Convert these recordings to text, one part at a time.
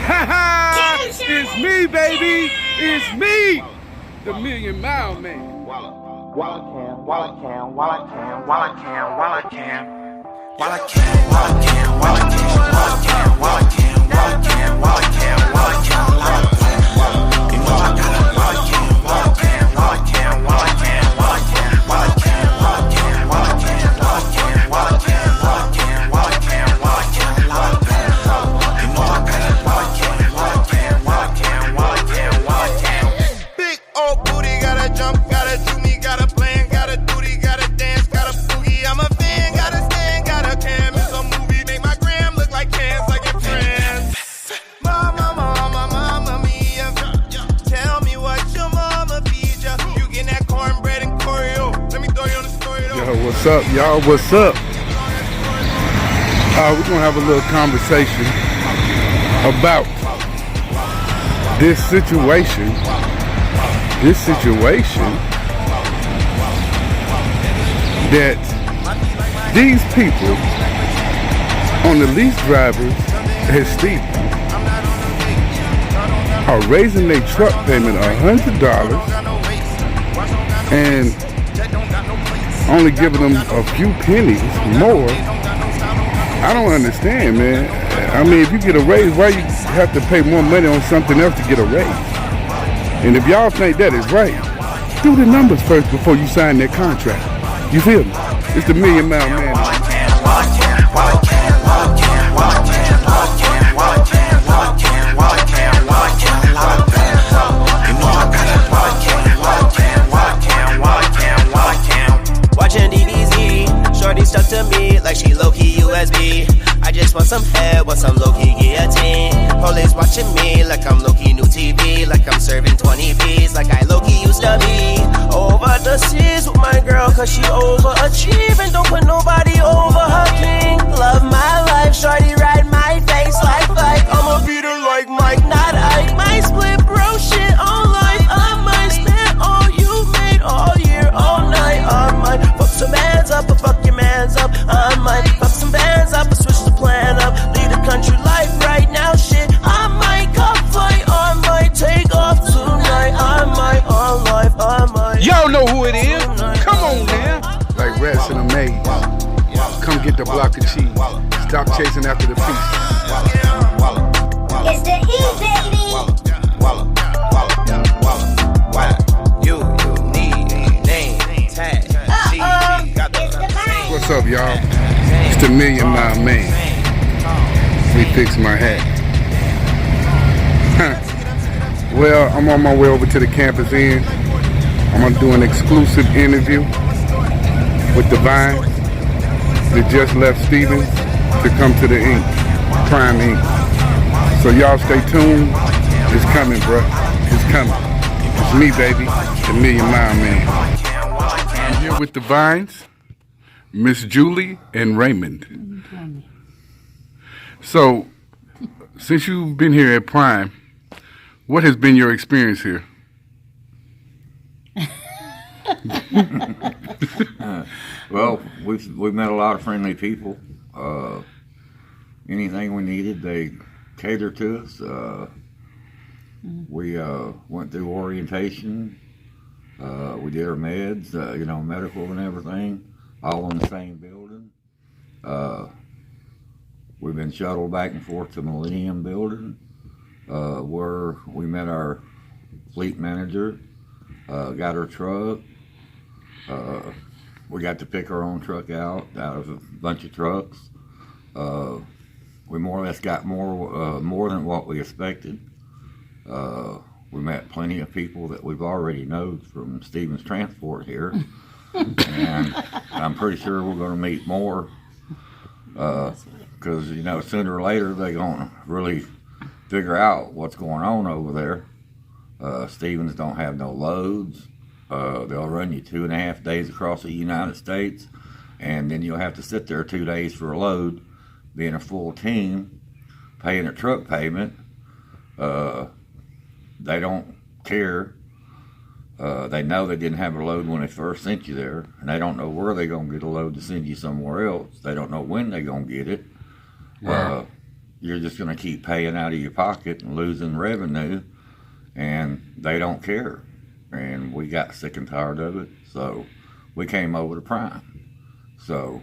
It's me, baby. It's me, the Million Mile Man. What's up, y'all? What's up? We're gonna have a little conversation about this situation that these people on the lease drivers as Stevens are raising their truck payment $100 and only giving them a few pennies more. I don't understand, man. I mean, if you get a raise, why you have to pay more money on something else to get a raise? And if y'all think that is right, do the numbers first before you sign that contract. You feel me? It's the Million Mile Man. Shorty stuck to me like she low-key USB. I just want some head, want some low-key guillotine. Police watching me like I'm low-key new TV, like I'm serving 20 P's, like I low-key used to be. Over the seas with my girl, cause she overachieving. Don't put nobody over her king. Love my life, shorty ride my face like I'ma beat her like Mike, not Ike. My split bro shit all life. I might spend all you made all year, all night. I might fuck some bands up, or fuck your mans up. I might fuck some bands up, or switch the plan up. Lead a country life right now, shit. I might come fly, I might take off tonight. I might on life, I might. Y'all know who it is. Come on now. Like rats in a maze. Come get the block of cheese. Stop chasing after the feast. It's the E, baby. You need a name tag. What's up, y'all? It's the Million Mile Man. Let me fix my hat. Well, I'm on my way over to the campus end. I'm gonna do an exclusive interview with the Vine that just left Stevens to come to the Ink, Prime Ink. So y'all stay tuned. It's coming, bro. It's coming. It's me, baby, the Million Mile Man. I'm here with the Vines, Miss Julie and Raymond. So, since you've been here at Prime, what has been your experience here? Well, we've met a lot of friendly people. Anything we needed, they catered to us. We went through orientation. We did our meds, medical and everything, all in the same building. We've been shuttled back and forth to Millennium Building, where we met our fleet manager, got our truck. We got to pick our own truck out of a bunch of trucks. We more or less got more than what we expected. We met plenty of people that we've already known from Stevens Transport here, and I'm pretty sure we're going to meet more, because sooner or later they're going to really figure out what's going on over there. Stevens don't have no loads. They'll run you 2.5 days across the United States, and then you'll have to sit there 2 days for a load, being a full team, paying a truck payment. They don't care. They know they didn't have a load when they first sent you there, and they don't know where they're going to get a load to send you somewhere else. They don't know when they're going to get it. Wow. you're just going to keep paying out of your pocket and losing revenue, and they don't care. And we got sick and tired of it, so we came over to Prime. So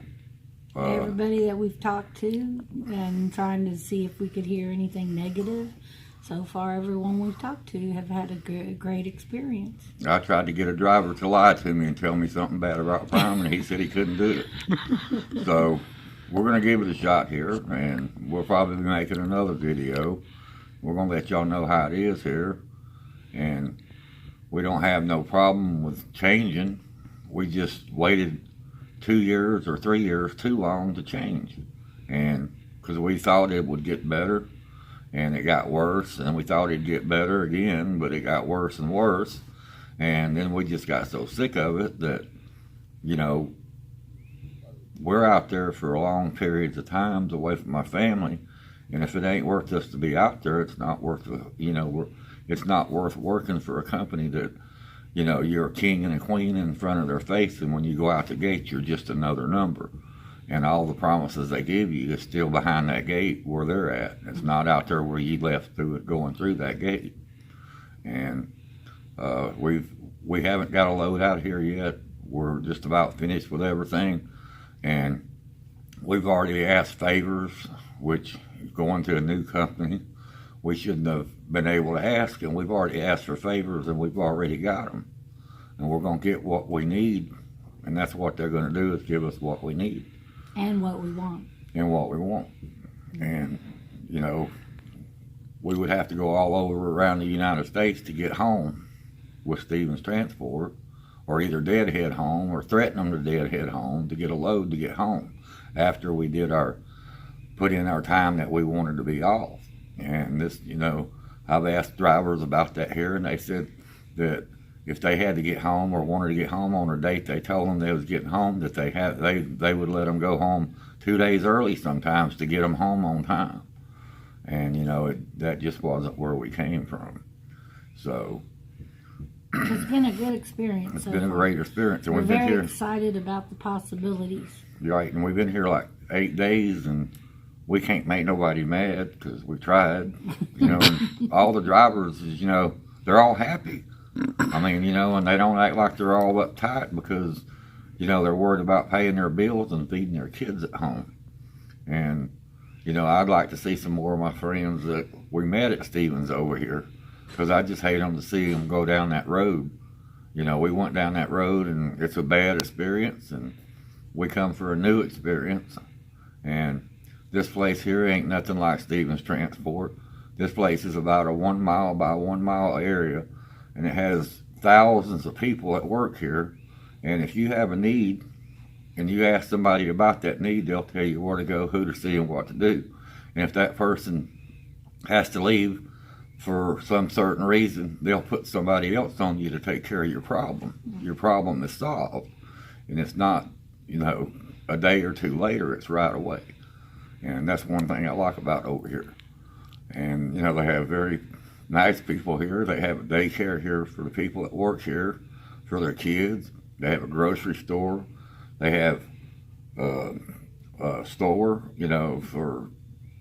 everybody that we've talked to and trying to see if we could hear anything negative, so far everyone we've talked to have had a great experience. I tried to get a driver to lie to me and tell me something bad about Prime, and he said he couldn't do it. So we're going to give it a shot here, and we'll probably be making another video. We're going to let y'all know how it is here, and we don't have no problem with changing. We just waited 2 years or 3 years too long to change, and because we thought it would get better, and it got worse, and we thought it'd get better again, but it got worse and worse, and then we just got so sick of it that, you know, we're out there for long periods of times away from my family, and if it ain't worth us to be out there, it's not worth, you know, it's not worth working for a company that, you know, you're a king and a queen in front of their face, and when you go out the gate, you're just another number. And all the promises they give you is still behind that gate where they're at. It's not out there where you left through it, going through that gate. And we haven't got a load out here yet. We're just about finished with everything. And we've already asked favors, which going to a new company, we shouldn't have been able to ask. And we've already asked for favors, and we've already got them. And we're going to get what we need. And that's what they're going to do, is give us what we need. And what we want. And what we want. And, you know, we would have to go all over around the United States to get home with Stevens Transport, or either deadhead home or threaten them to deadhead home to get a load to get home after we did put in our time that we wanted to be off. And this, you know, I've asked drivers about that here, and they said that if they had to get home or wanted to get home on a date they told them they was getting home, that they would let them go home 2 days early sometimes to get them home on time. And, you know, that just wasn't where we came from. So it's been a good experience. It's been a great experience. And we're we've been very here, excited about the possibilities. right, and we've been here like 8 days, and we can't make nobody mad because we tried. You know, and all the drivers, you know, they're all happy. I mean, you know, and they don't act like they're all uptight because, you know, they're worried about paying their bills and feeding their kids at home. And, you know, I'd like to see some more of my friends that we met at Stevens over here, because I just hate them to see them go down that road. You know, we went down that road, and it's a bad experience, and we come for a new experience. And this place here ain't nothing like Stevens Transport. This place is about a 1 mile by 1 mile area, and it has thousands of people that work here. And if you have a need and you ask somebody about that need, they'll tell you where to go, who to see, and what to do. And if that person has to leave for some certain reason, they'll put somebody else on you to take care of your problem. Your problem is solved, and it's not, you know, a day or two later, it's right away. And that's one thing I like about over here. And, you know, they have very nice people here. They have a daycare here for the people that work here, for their kids. They have a grocery store. They have a store, you know, for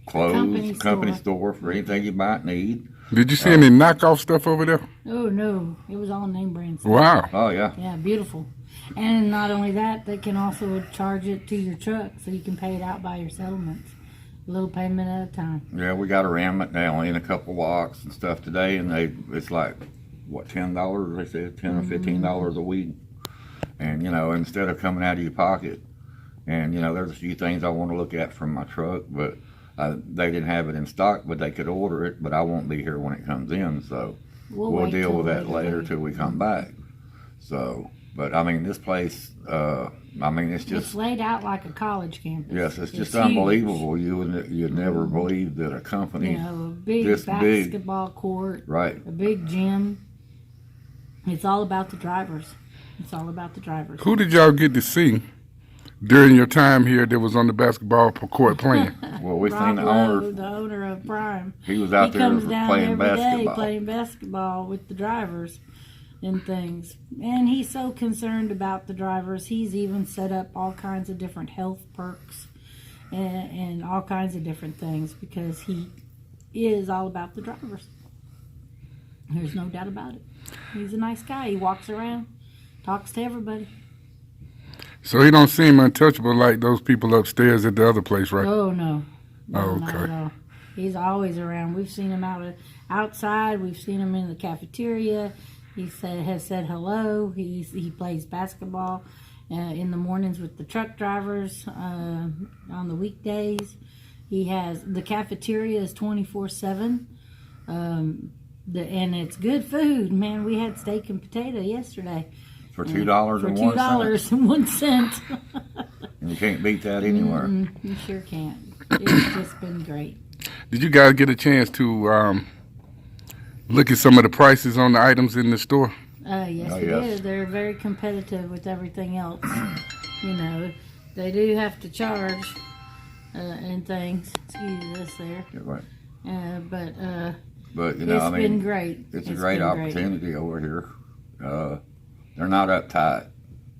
clothes, company store for anything you might need. Did you see any knockoff stuff over there? Oh, no. It was all name brand stuff. Wow. Oh, yeah. Yeah, beautiful. And not only that, they can also charge it to your truck so you can pay it out by your settlements. A little payment at a time. Yeah, we got a ram it now in a couple locks and stuff today, and it's like, what, $10, they said, $10 or $15 a week. And, you know, instead of coming out of your pocket. And, you know, there's a few things I want to look at from my truck, but they didn't have it in stock, but they could order it, but I won't be here when it comes in, so we'll deal with that later till we come back. So, but I mean, this place, I mean, it's just... It's laid out like a college campus. Yes, it's just unbelievable. You'd never believe that a company, you know, a big this basketball court, right, a big gym. It's all about the drivers. It's all about the drivers. Who did y'all get to see during your time here that was on the basketball court playing? Well, we seen the owner of Prime. He was out there comes down playing every basketball. day playing basketball with the drivers and things. And he's so concerned about the drivers. He's even set up all kinds of different health perks and all kinds of different things because he is all about the drivers. There's no doubt about it. He's a nice guy. He walks around, talks to everybody. So he don't seem untouchable like those people upstairs at the other place, right? Oh, no. No, Oh, not okay. at all. He's always around. We've seen him outside. We've seen him in the cafeteria. He has said hello. He plays basketball in the mornings with the truck drivers on the weekdays. The cafeteria is 24/7. And it's good food. Man, we had steak and potato yesterday. For $2 For and 1 cent. $2.01. And you can't beat that anywhere. You sure can't. It's just been great. Did you guys get a chance to look at some of the prices on the items in the store? Yes, Oh, we yes. did. They're very competitive with everything else. You know, they do have to charge and things. Excuse us there. Yeah, right. But But, you know, it's I mean, been great. it's a great opportunity over here. They're not uptight,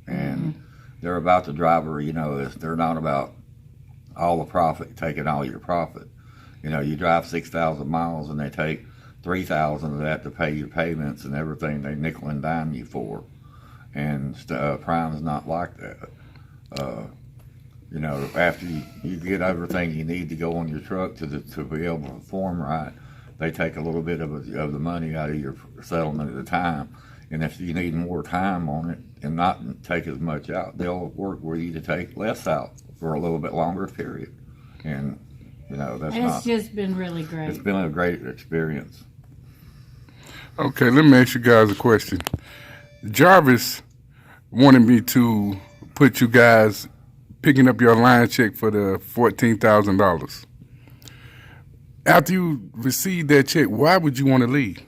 and they're about the driver. You know, they're not about all the profit, taking all your profit. You know, you drive 6,000 miles, and they take 3,000 of that to pay your payments and everything. They nickel and dime you for, and Prime's not like that. You know, after you get everything you need to go on your truck to be able to perform right, they take a little bit of the money out of your settlement at a time. And if you need more time on it and not take as much out, they'll work with you to take less out for a little bit longer period. And, you know, It's just been really great. It's been a great experience. Okay, let me ask you guys a question. Jarvis wanted me to put you guys picking up your line check for the $14,000. After you received that check, why would you want to leave?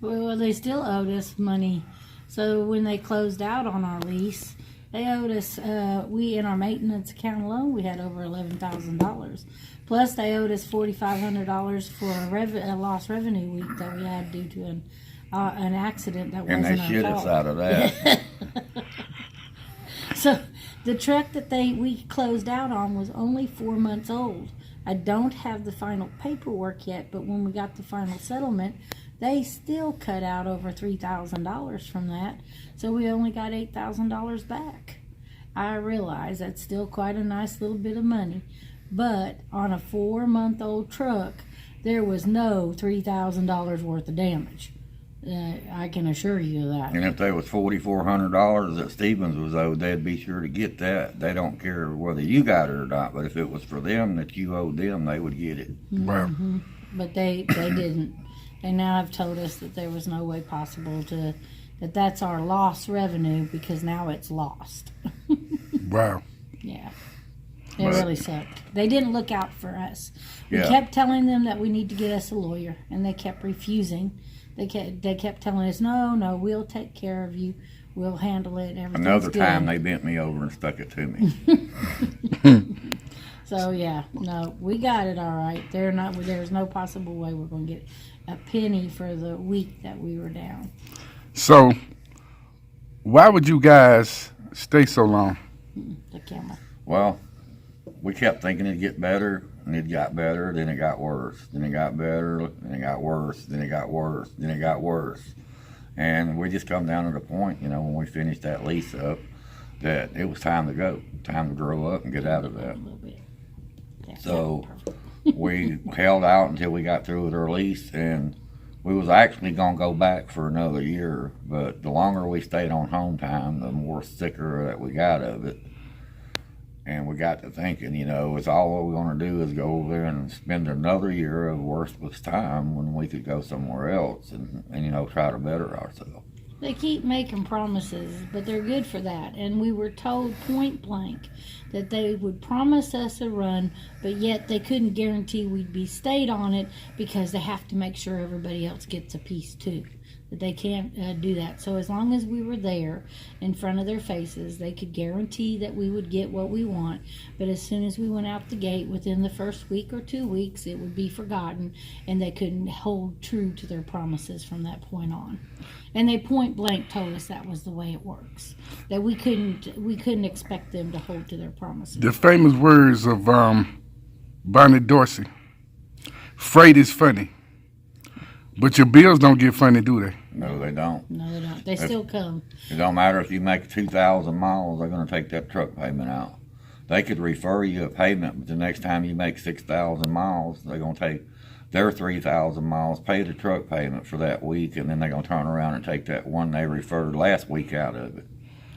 Well, they still owed us money. So when they closed out on our lease, they owed us, in our maintenance account alone, we had over $11,000. Plus, they owed us $4,500 for a lost revenue week that we had due to an accident that And wasn't they our shit fault. us out of that. So the truck that we closed out on was only 4 months old. I don't have the final paperwork yet, but when we got the final settlement, they still cut out over $3,000 from that. So we only got $8,000 back. I realize that's still quite a nice little bit of money, but on a 4-month-old truck, there was no $3,000 worth of damage. I can assure you that. And if there was $4,400 that Stevens was owed, they'd be sure to get that. They don't care whether you got it or not, but if it was for them that you owed them, they would get it. Wow. But they didn't. They now have told us that there was no way possible that's our lost revenue because now it's lost. Wow. Yeah. It really sucked. They didn't look out for us. We Yeah. kept telling them that we need to get us a lawyer, and they kept refusing. They kept telling us, no, we'll take care of you. We'll handle it. Everything's Another good. time they bent me over and stuck it to me. So yeah, no, we got it all right. There's no possible way we're going to get a penny for the week that we were down. So, why would you guys stay so long? The camera. Well, we kept thinking it'd get better, and it got better, then it got worse. Then it got better, then it got worse, then it got worse, then it got worse. And we just come down to the point, you know, when we finished that lease up, that it was time to go, time to grow up and get out of that. A little bit. Yeah, So perfect. we held out until we got through with our lease, and we was actually going to go back for another year, but the longer we stayed on home time, the more sicker that we got of it. And we got to thinking, you know, it's all we're going to do is go over there and spend another year of worthless time when we could go somewhere else and you know, try to better ourselves. They keep making promises, but they're good for that. And we were told point blank that they would promise us a run, but yet they couldn't guarantee we'd be stayed on it because they have to make sure everybody else gets a piece too. that they can't do that. So as long as we were there in front of their faces, they could guarantee that we would get what we want. But as soon as we went out the gate, within the first week or 2 weeks, it would be forgotten, and they couldn't hold true to their promises from that point on. And they point blank told us that was the way it works. That we couldn't expect them to hold to their promises. The famous words of Bonnie Dorsey: "Freight is funny, but your bills don't get funny, do they?" No, they don't. No, they don't. They still come. It don't matter if you make 2,000 miles, they're going to take that truck payment out. They could refer you a payment, but the next time you make 6,000 miles, they're going to take their 3,000 miles, pay the truck payment for that week, and then they're going to turn around and take that one they referred last week out of it.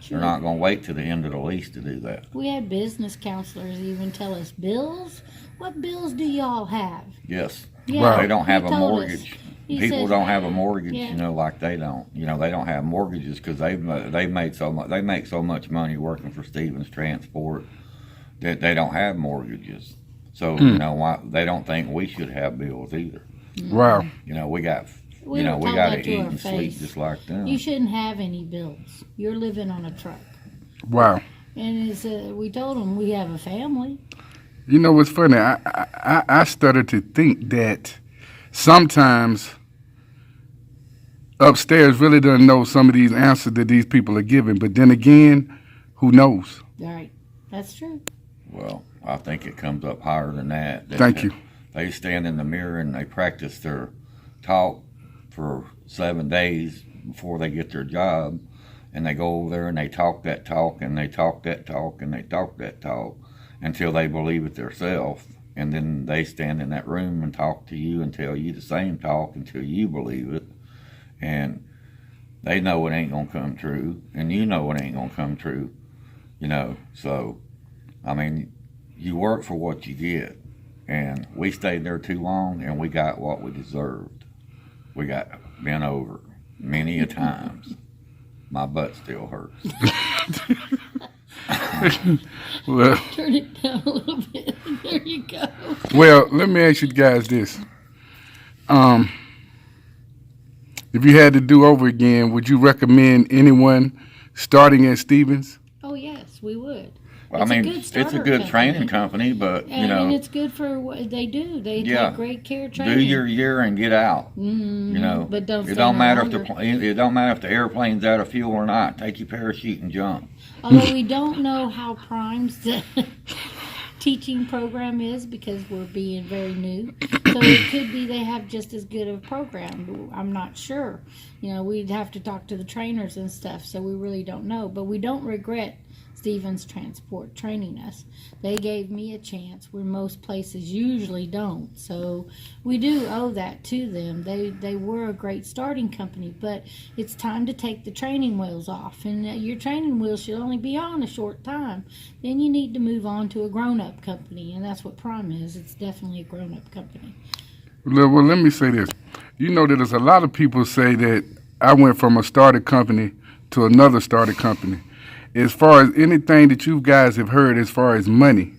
Sure. They're not going to wait to the end of the lease to do that. We had business counselors even tell us, bills? What bills do y'all have? Yes. Yeah, They don't have he a told mortgage. us. He People said- don't have a mortgage, Yeah. like they don't. They don't have mortgages because they made so much. They make so much money working for Stevens Transport that they don't have mortgages. So why they don't think we should have bills either. Wow. We got We we were told got that to to eat our and sleep face. just like them. You shouldn't have any bills. You're living on a truck. Wow. And we told them we have a family. You know what's funny? I started to think that sometimes upstairs really doesn't know some of these answers that these people are giving. But then again, who knows? Right. That's true. Well, I think it comes up higher than that. Thank you. They stand in the mirror and they practice their talk for 7 days before they get their job. And they go over there and they talk that talk and they talk that talk and they talk that talk until they believe it themselves. And then they stand in that room and talk to you and tell you the same talk until you believe it. And they know it ain't going to come true. And you know it ain't going to come true. So, I mean, you work for what you get. And we stayed there too long and we got what we deserved. We got bent over many a times. My butt still hurts. Well, Turn it down a little bit. There you go. well, let me ask you guys this. If you had to do over again, would you recommend anyone starting at Stevens? Oh, yes, we would. Well, it's a good training company, but, And it's good for what they do. They take great care of training. do your year and get out. But don't It stay don't there matter longer. it don't matter if the airplane's out of fuel or not. Take your parachute and jump. Although we don't know how Prime's teaching program is because we're being very new. So it could be they have just as good of a program. I'm not sure. We'd have to talk to the trainers and stuff, so we really don't know. But we don't regret Stevens Transport training us. They gave me a chance where most places usually don't. So we do owe that to them. They were a great starting company, but it's time to take the training wheels off. And your training wheels should only be on a short time. Then you need to move on to a grown-up company, and that's what Prime is. It's definitely a grown-up company. Well, let me say this. You know that there's a lot of people say that I went from a started company to another started company. As far as anything that you guys have heard as far as money,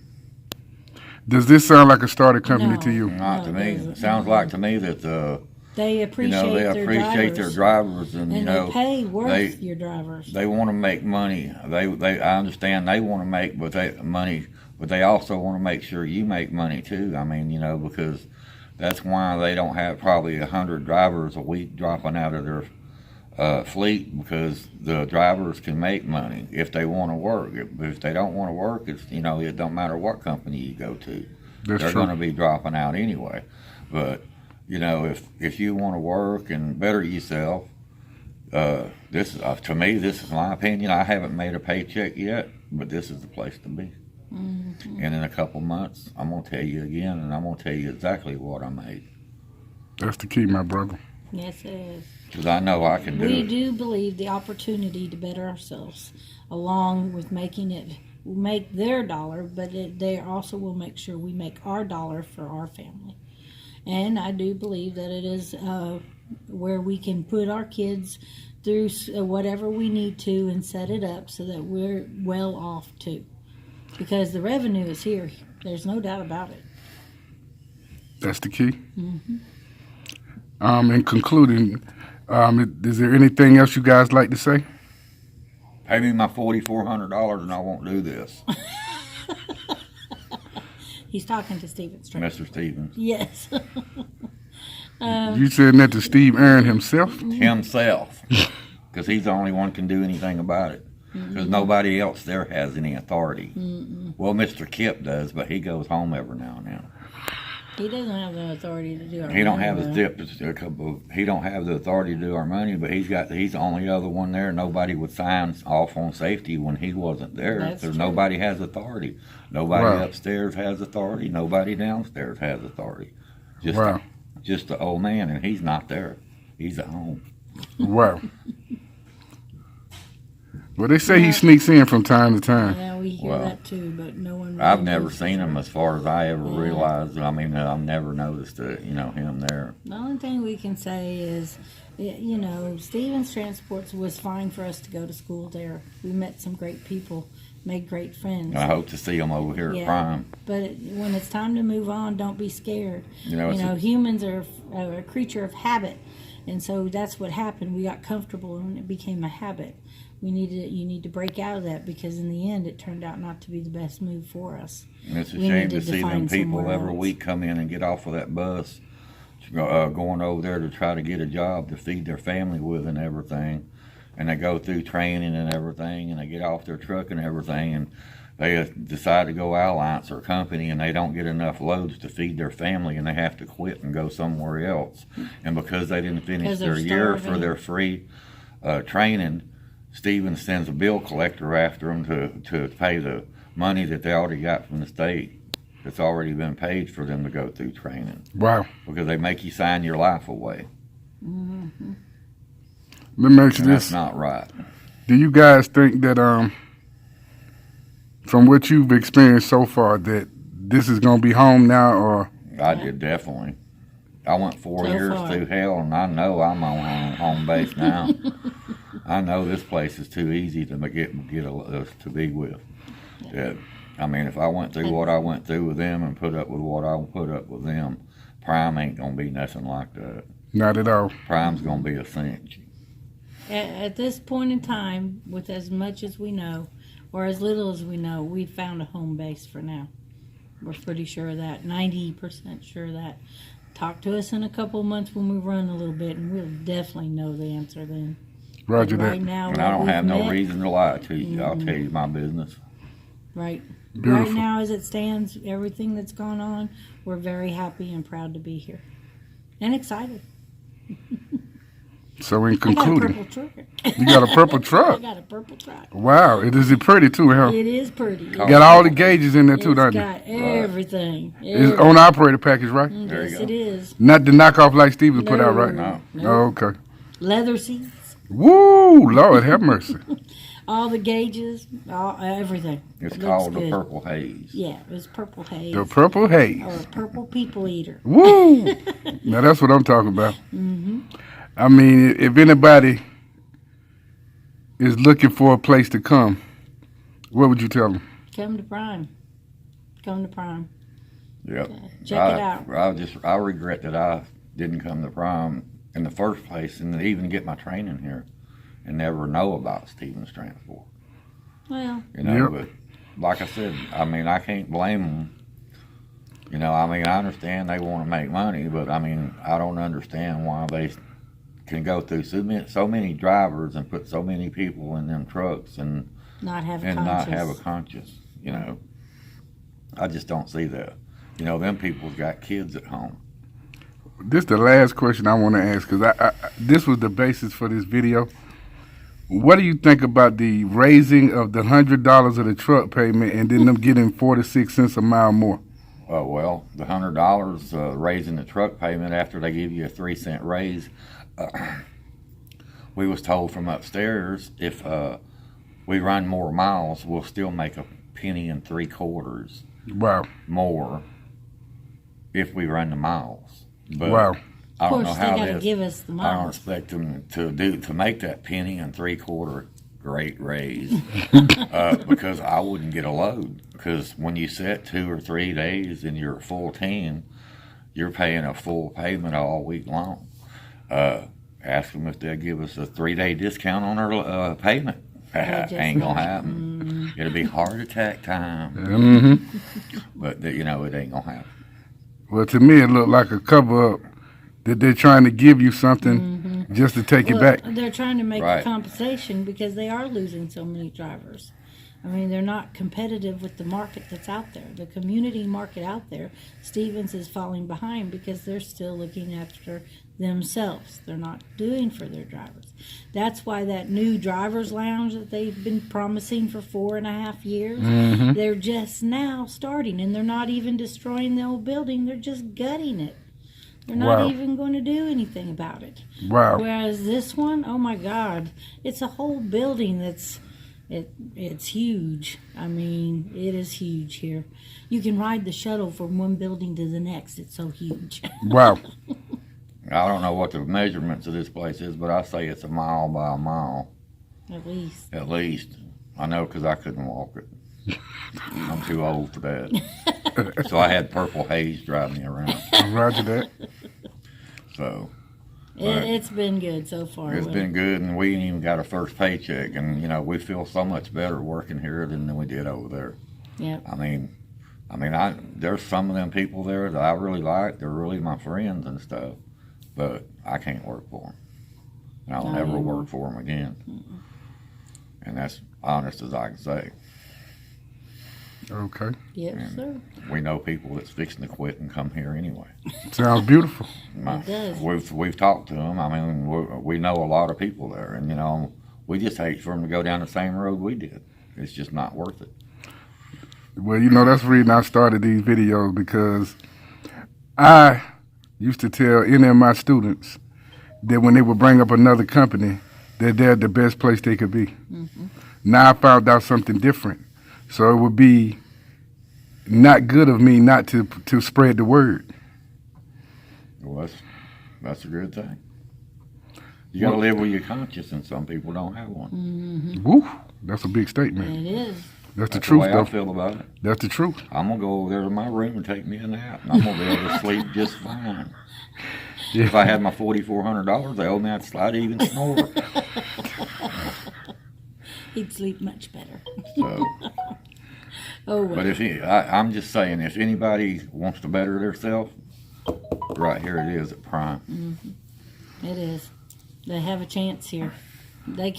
does this sound like a started company to you? Not to No, me. it doesn't. It sounds like to me that They appreciate, their drivers and they pay worth your drivers. They want to make money. I understand they want to make money, but they also want to make sure you make money too. I mean, because that's why they don't have probably 100 drivers a week dropping out of their fleet, because the drivers can make money if they want to work. If they don't want to work, it don't matter what company you go to. They're going to be dropping out anyway. But if you want to work and better yourself, this is to me. This is my opinion. I haven't made a paycheck yet, but this is the place to be. Mm-hmm. And in a couple months, I'm gonna tell you again, and I'm gonna tell you exactly what I made. That's the key, my brother. Yes, it is. Because I know I can do We it. do believe the opportunity to better ourselves, along with making it make their dollar, but they also will make sure we make our dollar for our family. And I do believe that it is where we can put our kids through whatever we need to and set it up so that we're well off too. Because the revenue is here. There's no doubt about it. That's the key. Mm-hmm. In concluding, Is there anything else you guys like to say? Pay me my $4,400 and I won't do this. He's talking to Steven Stratton. Mr. Stevens. Yes. You said that to Steve Aaron himself? Himself. Because he's the only one can do anything about it. Because nobody else there has any authority. Well, Mr. Kip does, but he goes home every now and then. He doesn't have the authority to do our He don't have money, he don't have the authority to do our money, but he's the only other one there. Nobody would sign off on safety when he wasn't there. That's Because true. nobody has authority. Nobody Wow. upstairs has authority. Nobody downstairs has authority. Just Wow. just the old man, and he's not there. He's at home. Wow. Well, they say he sneaks in from time to time. Yeah, we hear Well, that too, but no one. Really I've never knows for seen him sure. as far as I ever Yeah. realized. I mean, I've never noticed him there. The only thing we can say is, Stevens Transports was fine for us to go to school there. We met some great people, made great friends. I hope to see him over here Yeah. at Prime. But when it's time to move on, don't be scared. It's Humans are a creature of habit, and so that's what happened. We got comfortable, and it became a habit. You need to break out of that, because in the end, it turned out not to be the best move for us. And it's a We shame needed to to see them find people somewhere every else. week come in and get off of that bus, going over there to try to get a job to feed their family with and everything. And they go through training and everything, and they get off their truck and everything, and they decide to go Alliance or company, and they don't get enough loads to feed their family, and they have to quit and go somewhere else. And because they didn't finish Because they're their year for starving. their free training, Stevens sends a bill collector after them to pay the money that they already got from the state. That's already been paid for them to go through training, Wow. because they make you sign your life away. Let me ask you And that's this. not right. Do you guys think that, from what you've experienced so far, that this is going to be home now, or? I did, definitely. I went 4 So years far. through hell, and I know I'm on home base now. I know this place is too easy to to be with. Yeah. I mean, if I went through what I went through with them and put up with what I put up with them, Prime ain't gonna be nothing like that. Not at all. Prime's gonna be a cinch. At this point in time, with as much as we know, or as little as we know, we've found a home base for now. We're pretty sure of that, 90% sure of that. Talk to us in a couple of months when we run a little bit, and we'll definitely know the answer then. Roger But right that. now, And what I don't we've have no met- reason to lie to you. I'll tell you my business. Right. Right Beautiful. now, as it stands, everything that's gone on, we're very happy and proud to be here. And excited. So in I got a concluding, purple truck. you got a purple I truck. got a purple truck. Wow. Is it pretty too, huh? It is pretty. Got all the gauges in there too, It's don't you? got everything. It's on the operator package, right? There you Yes, go. it is. Not the knockoff like Stevens put out, right? No. Oh, okay. Leather seats, Woo, Lord have mercy. all the gauges, everything. It's Looks called the good. Purple Haze. Yeah, it was purple haze. The purple haze. Or a purple people eater. Woo! Now that's what I'm talking about. I mean, if anybody is looking for a place to come, what would you tell them? Come to Prime. Come to Prime. Yep. Check it out. I regret that I didn't come to Prime in the first place and even get my training here and never know about Stevens Transport. Well, Yep. But like I said, I mean, I can't blame them. I mean, I understand they want to make money, but I mean, I don't understand why they can go through so many drivers and put so many people in them trucks and not have a not conscience. have a conscience. I just don't see that. Them people's got kids at home. This is the last question I want to ask because this was the basis for this video. What do you think about the raising of the $100 of the truck payment and then them getting 46 cents a mile more? Well, the $100 raising the truck payment after they give you a 3-cent raise. We was told from upstairs if we run more miles, we'll still make a penny and 3/4 Wow. more if we run the miles. But Wow. I Of don't know course, they how got to this. give us the I don't miles. expect them to make that penny and 3/4 great raise because I wouldn't get a load. Because when you set 2 or 3 days and you're a full team, you're paying a full payment all week long. Ask them if they'll give us a 3-day discount on our payment. Ain't gonna happen. It'll be heart attack time. But you know, it ain't gonna happen. Well, to me, it looked like a cover up that they're trying to give you something just to take it back. They're trying to make Right. compensation because they are losing so many drivers. I mean, they're not competitive with the market that's out there. The community market out there, Stevens is falling behind because they're still looking after themselves. They're not doing for their drivers. That's why that new driver's lounge that they've been promising for 4.5 years, they're just now starting, and they're not even destroying the old building. They're just gutting it. They're not even going to do anything about it. Wow. Whereas this one, oh my God, it's a whole building that's it's huge. I mean, it is huge here. You can ride the shuttle from one building to the next. It's so huge. Wow. I don't know what the measurements of this place is, but I say it's a mile by a mile. At least. At least. I know because I couldn't walk it. I'm too old for that. So I had Purple Haze drive me around. Roger that. So It's been good so far. it's been good, and we ain't even got a first paycheck. And, you know, we feel so much better working here than we did over there. Yeah. I mean, there's some of them people there that I really like. They're really my friends and stuff. But I can't work for them. And I'll never work for them again. And that's honest as I can say. Okay. Yes, sir. We know people that's fixing to quit and come here anyway. Sounds beautiful. It does. We've talked to them. I mean, we know a lot of people there, and you know, we just hate for them to go down the same road we did. It's just not worth it. Well, you know, that's the reason I started these videos, because I used to tell any of my students that when they would bring up another company, that they're the best place they could be. Now I found out something different. So it would be not good of me not to spread the word. Well, that's a good thing. You got to live with your conscience, and some people don't have one. Woo, that's a big statement. It is. That's the That's truth, the way though. I feel about it. That's the truth. I'm gonna go over there to my room and take me a nap, and I'm gonna be able to sleep just fine. Yeah. If I had my $4,400, they owe me, I'd slide even snore. He'd sleep much better. So. Oh, well. But I'm just saying, if anybody wants to better themselves, right here it is at Prime. It is. They have a chance here. They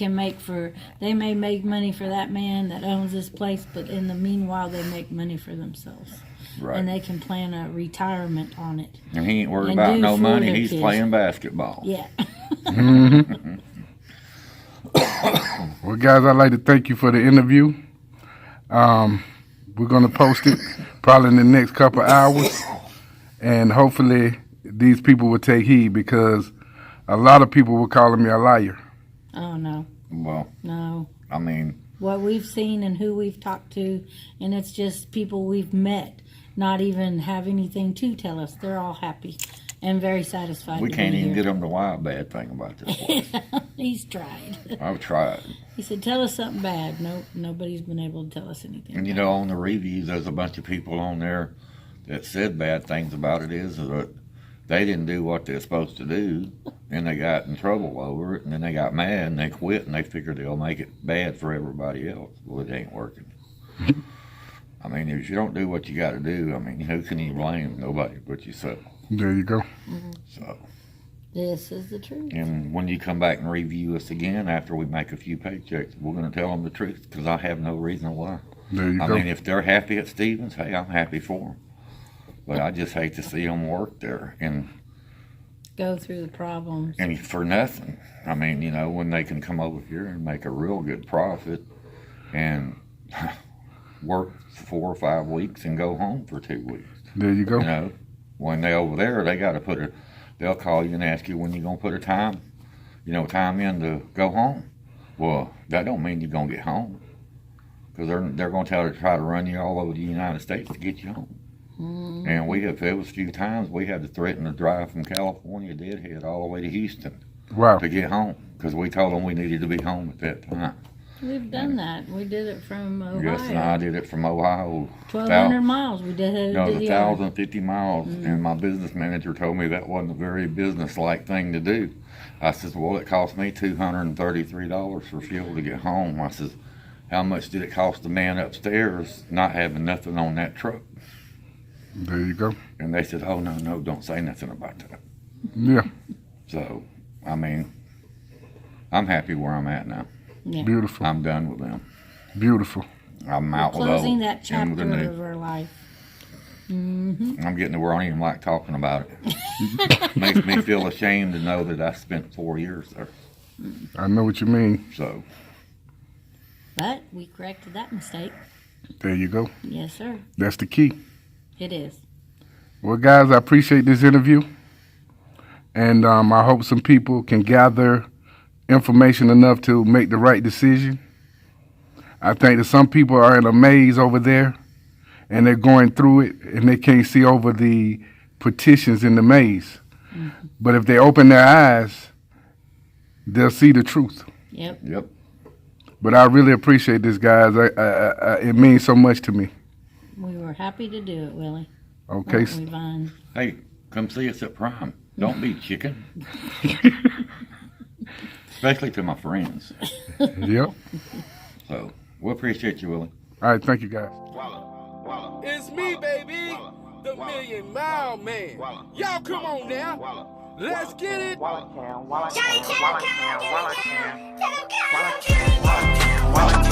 may make money for that man that owns this place, but in the meanwhile, they make money for themselves. Right. And they can plan a retirement on it. And he ain't worried And about do no for money. their He's kids. playing basketball. Yeah. Well, guys, I'd like to thank you for the interview. We're going to post it probably in the next couple hours. And hopefully these people will take heed, because a lot of people were calling me a liar. Oh, no. Well, No. I mean, What we've seen and who we've talked to, and it's just people we've met, not even have anything to tell us. They're all happy and very satisfied. we to can't be even here. get them to lie a bad thing about this place. He's tried. I've tried. He said, "Tell us something bad." Nope, nobody's been able to tell us anything. And you bad. know, on the reviews, there's a bunch of people on there that said bad things about it. Is that they didn't do what they're supposed to do, and they got in trouble over it, and then they got mad and they quit, and they figured they'll make it bad for everybody else. Well, it ain't working. I mean, if you don't do what you got to do, I mean, who can you blame? Nobody but yourself. There you go. So, This is the truth. and when you come back and review us again after we make a few paychecks, we're going to tell them the truth, because I have no reason to lie. There you I go. mean, if they're happy at Stevens, hey, I'm happy for them. But I just hate to see them work there and Go through the problems. for nothing. I mean, you know, when they can come over here and make a real good profit and work 4 or 5 weeks and go home for 2 weeks. There you go. You know, when they over there, they got to they'll call you and ask you when you're going to put time in to go home. Well, that don't mean you're going to get home, because they're going to try to run you all over the United States to get you home. And there was a few times we had to threaten to drive from California deadhead all the way to Houston Wow. to get home, because we told them we needed to be home at that time. We've done that. We did it from Ohio. Yes, and I did it from Ohio. 1,200 miles. We did it. No, did it was the yard. 1,050 miles, and my business manager told me that wasn't a very business-like thing to do. I says, well, it cost me $233 for fuel to get home. I says, how much did it cost the man upstairs not having nothing on that truck? There you go. And they said, oh, no, don't say nothing about that. Yeah. So, I mean, I'm happy where I'm at now. Yeah. Beautiful. I'm done with them. Beautiful. I'm out with Closing old, that in with chapter the new. of our life. I'm getting to where I don't even like talking about it. Makes me feel ashamed to know that I spent 4 years there. I know what you mean. So, But we corrected that mistake. There you go. Yes, sir. That's the key. It is. Well, guys, I appreciate this interview. And I hope some people can gather information enough to make the right decision. I think that some people are in a maze over there, and they're going through it, and they can't see over the petitions in the maze. Mm-hmm. But if they open their eyes, they'll see the truth. Yep. yep. But I really appreciate this, guys. It means so much to me. We were happy to do it, Willie. Okay. Weren't we, Vine? Hey, come see us at Prime. Don't be chicken. Especially to my friends. Yep. So, we appreciate you, Willie. All right, thank you, guys. It's me, baby, the Million Mile Man. Y'all come on now. Let's get it. Johnny,